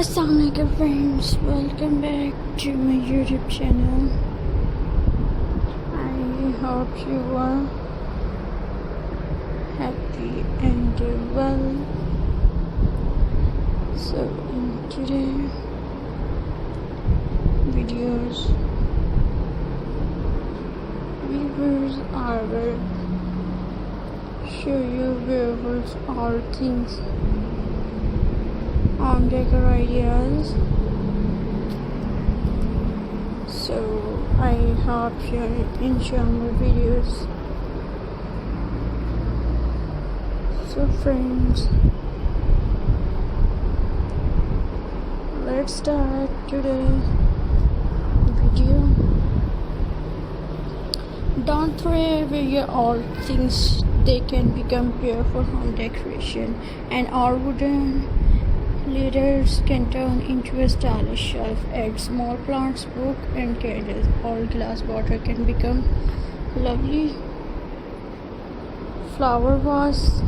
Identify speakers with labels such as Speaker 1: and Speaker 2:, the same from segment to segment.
Speaker 1: Assalamualaikum friends, welcome back to my YouTube channel. I hope you are happy and well. So in today videos, viewers are show you viewers all things on decor ideas. So I hope you enjoy my videos. So friends, let's start today video. Don't throw away your old things, they can become beautiful home decoration, and our wooden leaders can turn into a stylish shelf. Add small plants, book and candles. All glass water can become lovely flower vase.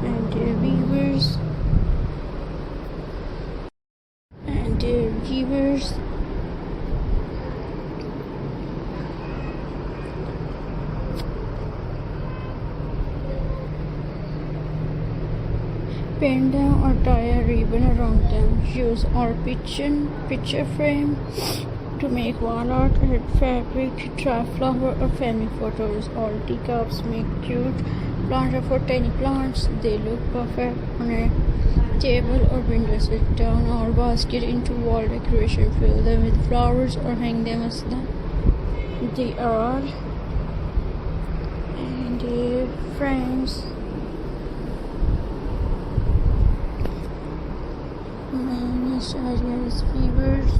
Speaker 1: And weavers bend them or tie a ribbon around them. Use our picture frame to make wall art. Add fabric, dry flower or family photos. All teacups make cute planter for tiny plants. They look perfect on a table or window sit. Turn our basket into wall decoration. Fill them with flowers or hang them as they are. And friends, next idea is fevers.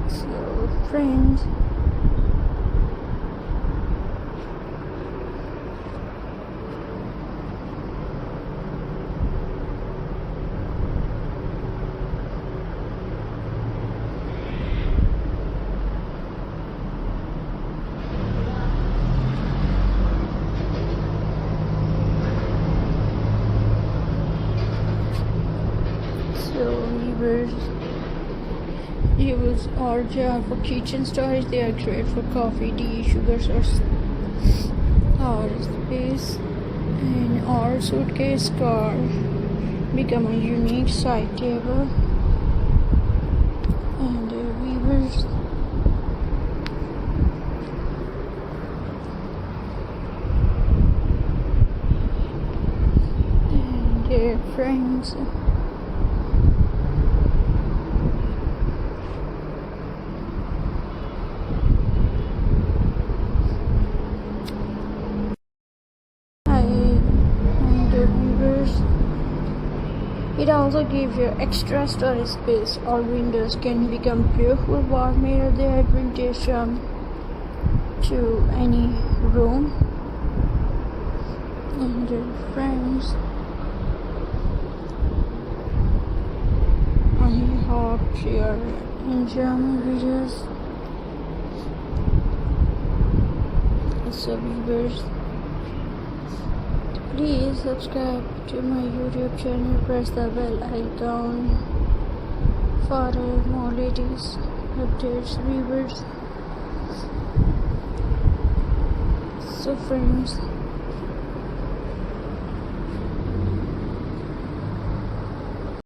Speaker 1: So friends, use our jar for kitchen storage. They are great for coffee, tea, sugars or space. And our suitcase car become a unique side table. And weavers and friends, it also gives you extra storage space. All windows can become beautiful wall mirror. They add vintage charm to any room. And friends, I hope you are enjoying videos. So viewers, please subscribe to my YouTube channel, press the bell icon for more latest updates, viewers. So friends,